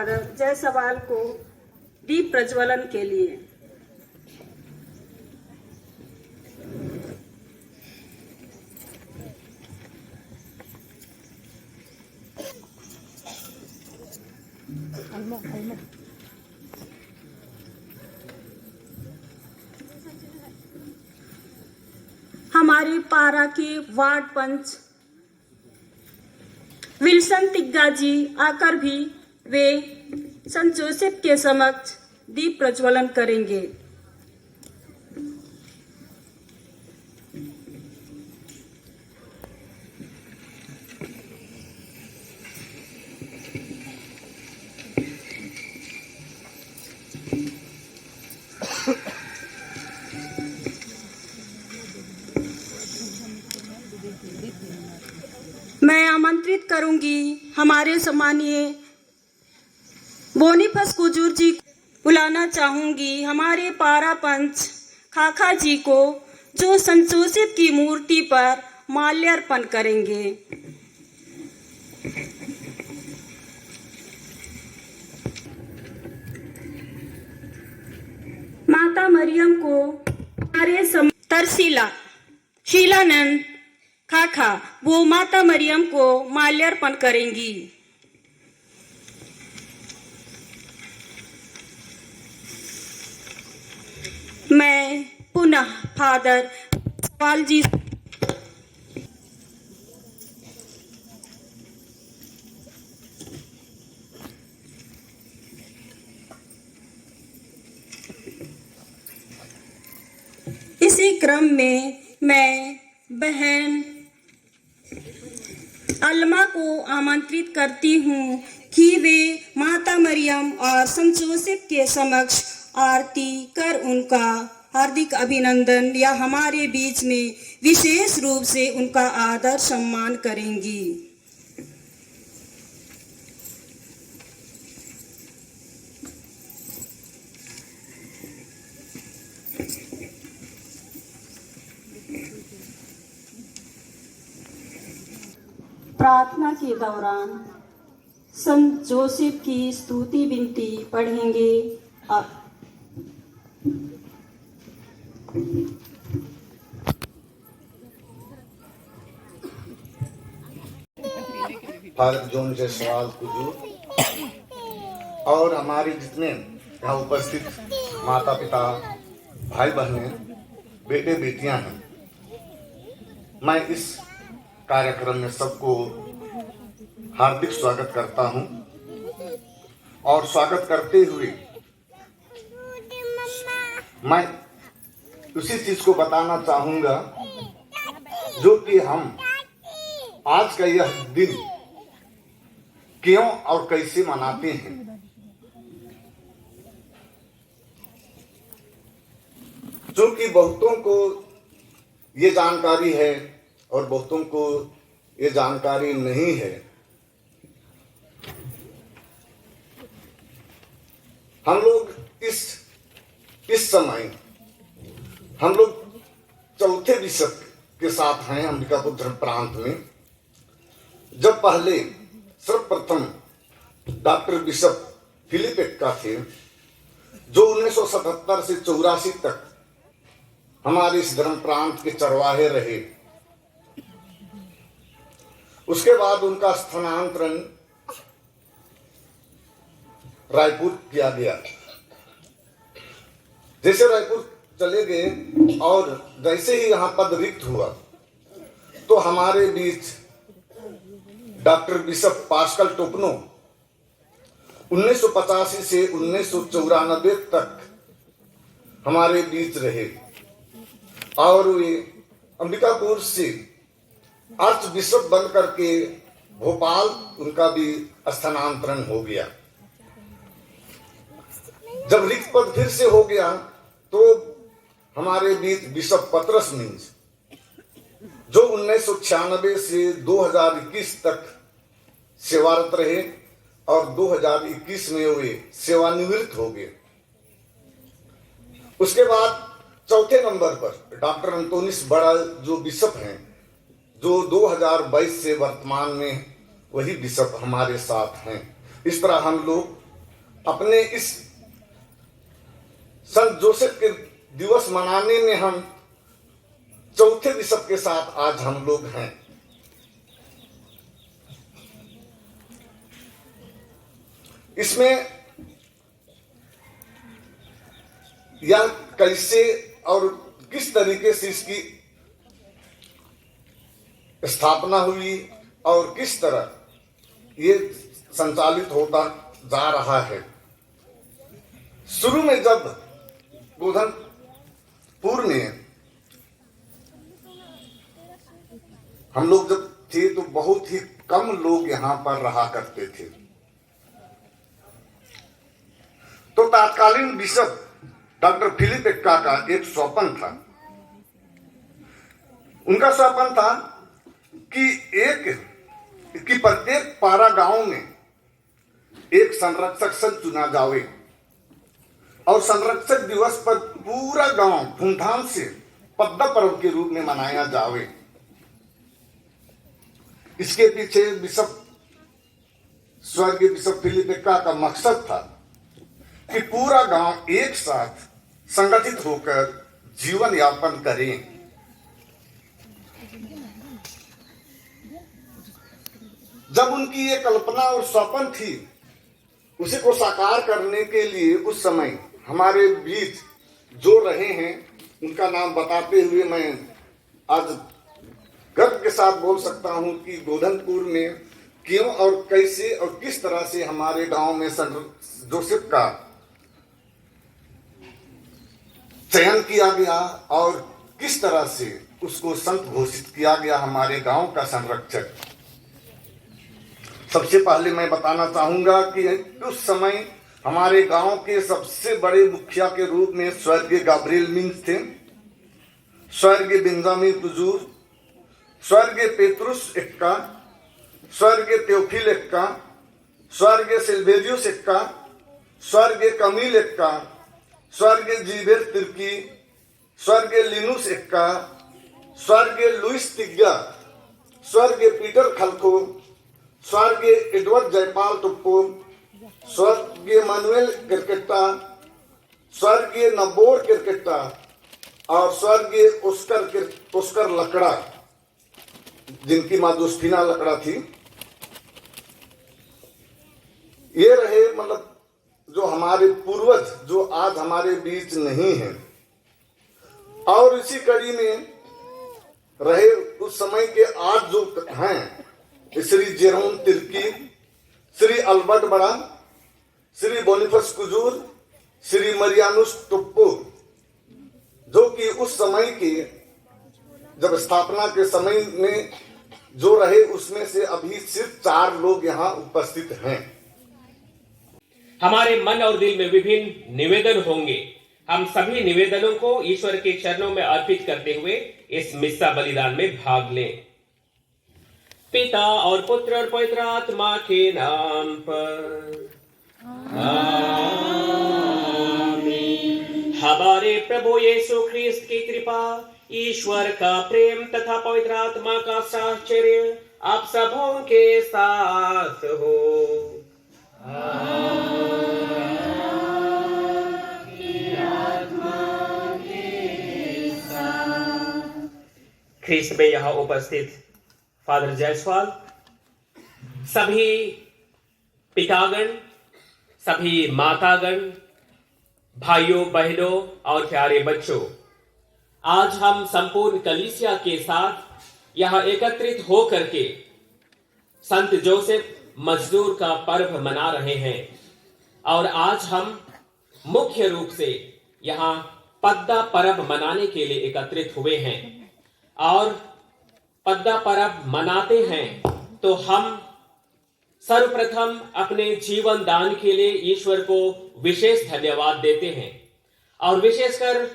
Father Jaiswal को दीप प्रज्वलन के लिए। हमारे पारा के वार्ड पंच विल्सन तिग्गा जी आकर भी वे संत जोसेफ के समक्ष दीप प्रज्वलन करेंगे। मैं आमंत्रित करूंगी हमारे सम्मानीय बोनीफस कुजूर जी को बुलाना चाहूंगी। हमारे पारा पंच खाखा जी को जो संत जोसेफ की मूर्ति पर माल्यार्पण करेंगे। माता मरियम को हमारे तरसीला शीलानंद खाखा वो माता मरियम को माल्यार्पण करेंगी। मैं पुनः फादर जायसवाल जी इसी क्रम में मैं बहन अलमा को आमंत्रित करती हूँ कि वे माता मरियम और संत जोसेफ के समक्ष आरती कर उनका हार्दिक अभिनंदन या हमारे बीच में विशेष रूप से उनका आदर सम्मान करेंगी। प्रार्थना के दौरान संत जोसेफ की स्तुति विनती पढ़ेंगे। फादर जॉन जायसवाल कुजूर और हमारे जितने यहाँ उपस्थित माता पिता भाई बहनें बेटे बेटियां हैं, मैं इस कार्यक्रम में सबको हार्दिक स्वागत करता हूं और स्वागत करते हुए मैं उसी चीज को बताना चाहूंगा जो कि हम आज का यह दिन क्यों और कैसे मनाते हैं। क्योंकि बहुतों को ये जानकारी है और बहुतों को ये जानकारी नहीं है। हम लोग इस समय हम लोग चौथे बिशप के साथ हैं अंबिकापुर धर्म प्रांत में। जब पहले सर्वप्रथम डॉक्टर बिशप फिलिप एक्का थे जो 1977 से 84 तक हमारे इस धर्म प्रांत के चरवाहे रहे। उसके बाद उनका स्थानांतरण रायपुर किया गया। जैसे रायपुर चले गए और जैसे ही यहाँ पद रिक्त हुआ तो हमारे बीच डॉक्टर बिशप पास्कल टोपनो 1985 से 1994 तक हमारे बीच रहे और वे अंबिकापुर से आर्च बिशप बन करके भोपाल उनका भी स्थानांतरण हो गया। जब रिक्त पद फिर से हो गया तो हमारे बीच बिशप पतरस मिंज जो 1996 से 2021 तक सेवारत रहे और 2021 में वे सेवानिवृत्त हो गए। उसके बाद चौथे नंबर पर डॉक्टर अंतोनिस बड़ा जो बिशप हैं जो 2022 से वर्तमान में वही बिशप हमारे साथ हैं। इस तरह हम लोग अपने इस संत जोसेफ के दिवस मनाने में हम चौथे बिशप के साथ आज हम लोग हैं। इसमें यह कैसे और किस तरीके से इसकी स्थापना हुई और किस तरह ये संचालित होता जा रहा है। शुरू में जब गोधनपुर में हम लोग जब थे तो बहुत ही कम लोग यहां पर रहा करते थे। तो तत्कालीन बिशप डॉक्टर फिलिप एक्का का एक स्वप्न था। उनका स्वप्न था कि प्रत्येक पारा गांव में एक संरक्षक संत चुना जावे और संरक्षक दिवस पर पूरा गांव धूमधाम से पद्मा पर्व के रूप में मनाया जावे। इसके पीछे स्वर्गीय बिशप फिलिप एक्का का मकसद था कि पूरा गांव एक साथ संगठित होकर जीवन यापन करें। जब उनकी ये कल्पना और स्वप्न थी, उसी को साकार करने के लिए उस समय हमारे बीच जो रहे हैं उनका नाम बताते हुए मैं आज गर्व के साथ बोल सकता हूं कि गोधनपुर में क्यों और कैसे और किस तरह से हमारे गांव में संत जोसेफ का चयन किया गया और किस तरह से उसको संत घोषित किया गया हमारे गांव का संरक्षक। सबसे पहले मैं बताना चाहूंगा कि उस समय हमारे गांव के सबसे बड़े मुखिया के रूप में स्वर्गीय गाब्रिएल मिन्स थे, स्वर्गीय बेंजामिन कुजूर, स्वर्गीय पेत्रुस एक्का, स्वर्गीय तेओफिल एक्का, स्वर्गीय सिल्वेरियस एक्का, स्वर्गीय कमील एक्का, स्वर्गीय जीवेर तिर्की, स्वर्गीय लिनुस एक्का, स्वर्गीय लुइस तिग्गा, स्वर्गीय पीटर खलको, स्वर्गीय एडवर्ड जयपाल टुप्पो, स्वर्गीय मानुएल किरकेट्टा, स्वर्गीय नबोर किरकेट्टा और स्वर्गीय ओस्कर लकड़ा, जिनकी मां जोस्फिना लकड़ा थी। ये रहे मतलब जो हमारे पूर्वज जो आज हमारे बीच नहीं हैं। और इसी कड़ी में रहे उस समय के आज जो हैं श्री जेरोम तिर्की, श्री अल्बर्ट बड़ा, श्री बोनिफस कुजूर, श्री मरियानुस टुप्पो, जो कि उस समय के जब स्थापना के समय में जो रहे उसमें से अभी सिर्फ 4 लोग यहाँ उपस्थित हैं। हमारे मन और दिल में विभिन्न निवेदन होंगे। हम सभी निवेदनों को ईश्वर के चरणों में अर्पित करते हुए इस मिस्सा बलिदान में भाग लें। पिता और पुत्र और पवित्र आत्मा के नाम पर आमीन। हमारे प्रभु यीशु ख्रिस्त की कृपा, ईश्वर का प्रेम तथा पवित्र आत्मा का साहचर्य आप सबों के साथ हो। ख्रिस्त में यहाँ उपस्थित फादर जायसवाल, सभी पितागण, सभी मातागण, भाइयों बहनों और प्यारे बच्चों, आज हम संपूर्ण कलीसिया के साथ यहाँ एकत्रित होकर के संत जोसेफ मजदूर का पर्व मना रहे हैं। और आज हम मुख्य रूप से यहाँ पद्मा पर्व मनाने के लिए एकत्रित हुए हैं। और पद्मा पर्व मनाते हैं तो हम सर्वप्रथम अपने जीवन दान के लिए ईश्वर को विशेष धन्यवाद देते हैं, और विशेषकर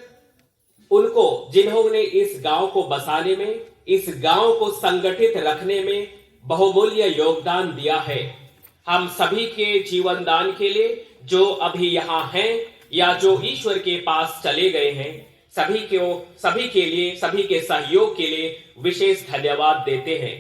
उनको जिन्होंने इस गांव को बसाने में, इस गांव को संगठित रखने में बहुमूल्य योगदान दिया है। हम सभी के जीवन दान के लिए जो अभी यहाँ हैं या जो ईश्वर के पास चले गए हैं, सभी के लिए, सभी के सहयोग के लिए विशेष धन्यवाद देते हैं।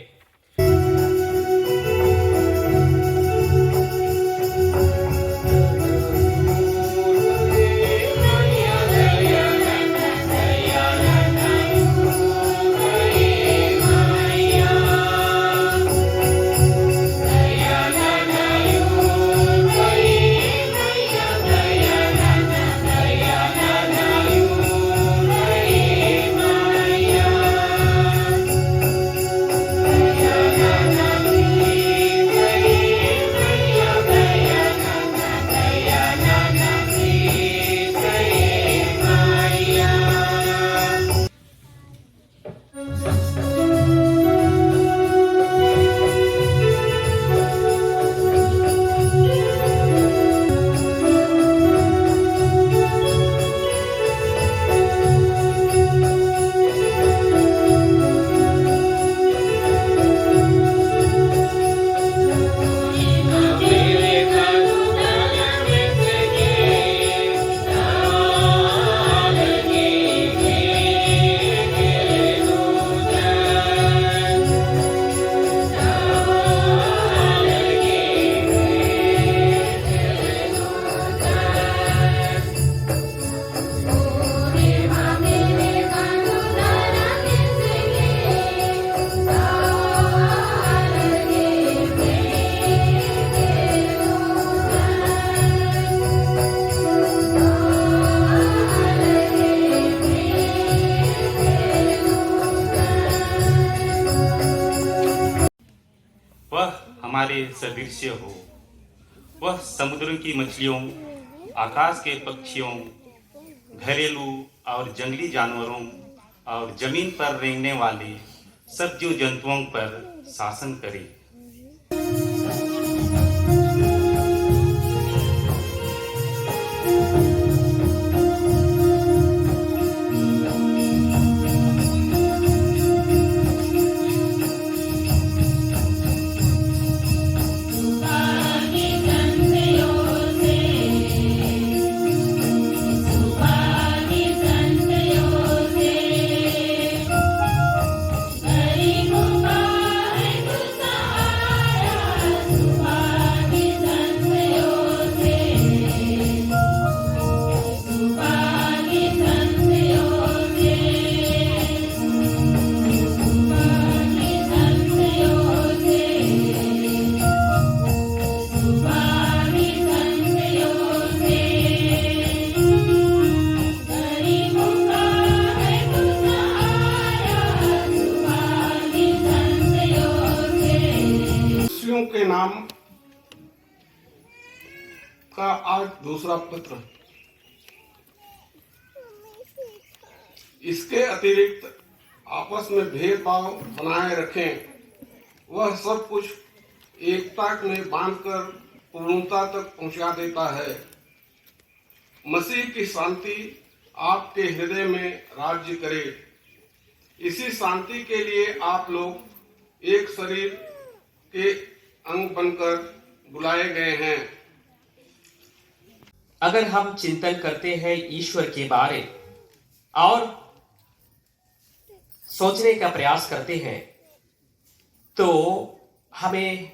हमारे सदृश्य हो। वह समुद्र की मछलियों, आकाश के पक्षियों, घरेलू और जंगली जानवरों और जमीन पर रेंगने वाले सब जीव जंतुओं पर शासन करे। के नाम का आज दूसरा पत्र। इसके अतिरिक्त आपस में भेदभाव बनाए रखें। वह सब कुछ एकता में बांधकर पूर्णता तक पहुंचा देता है। मसीह की शांति आपके हृदय में राज्य करे। इसी शांति के लिए आप लोग एक शरीर के अंग बनकर बुलाए गए हैं। अगर हम चिंतन करते हैं ईश्वर के बारे और सोचने का प्रयास करते हैं तो हमें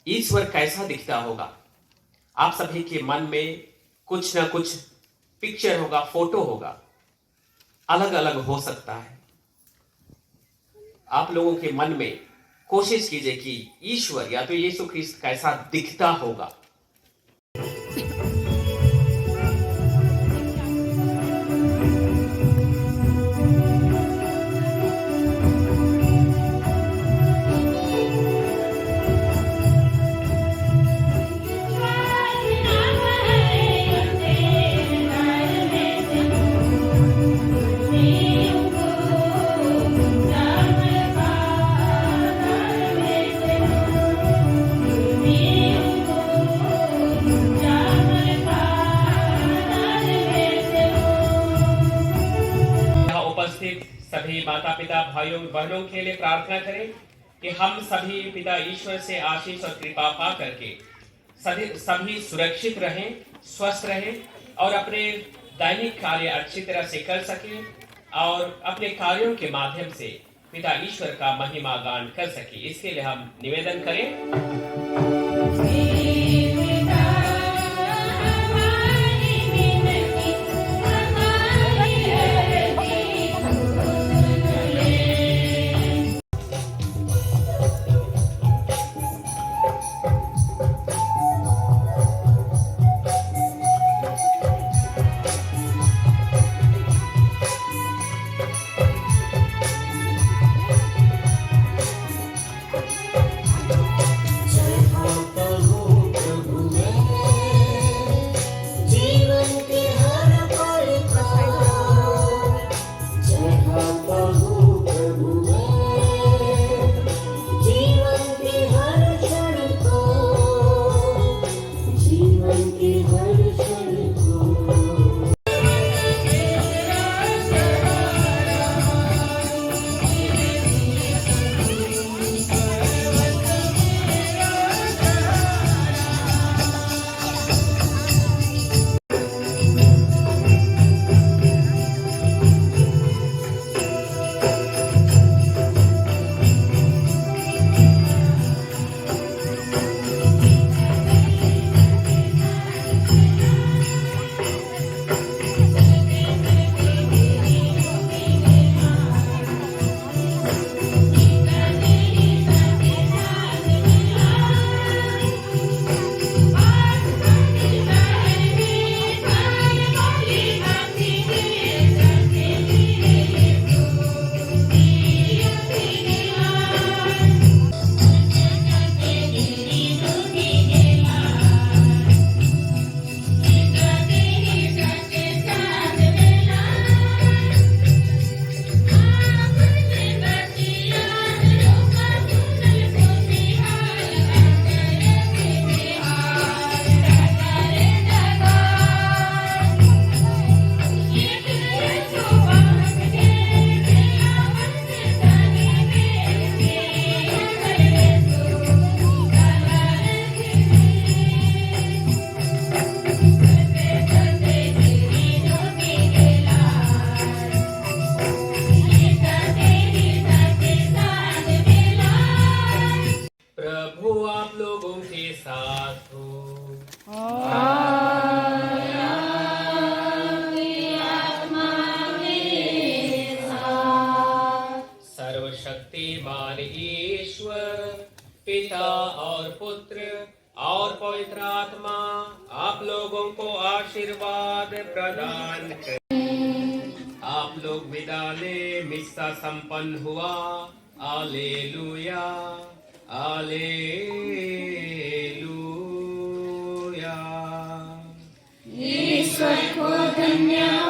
ईश्वर कैसा दिखता होगा। आप सभी के मन में कुछ ना कुछ पिक्चर होगा, फोटो होगा, अलग अलग हो सकता है। आप लोगों के मन में कोशिश कीजिए कि ईश्वर या तो यीशु ख्रिस्त कैसा दिखता होगा। सभी माता पिता भाइयों बहनों के लिए प्रार्थना करें कि हम सभी पिता ईश्वर से आशीष और कृपा पा करके सभी सुरक्षित रहें, स्वस्थ रहें और अपने दैनिक कार्य अच्छी तरह से कर सकें और अपने कार्यों के माध्यम से पिता ईश्वर का महिमा गान कर सकें। इसके लिए हम निवेदन करें। पिता और पुत्र और पवित्र आत्मा आप लोगों को आशीर्वाद प्रदान करे। आप लोग विदा ले, मिस्सा संपन्न हुआ। Hallelujah, hallelujah. ईश्वर को धन्यवाद।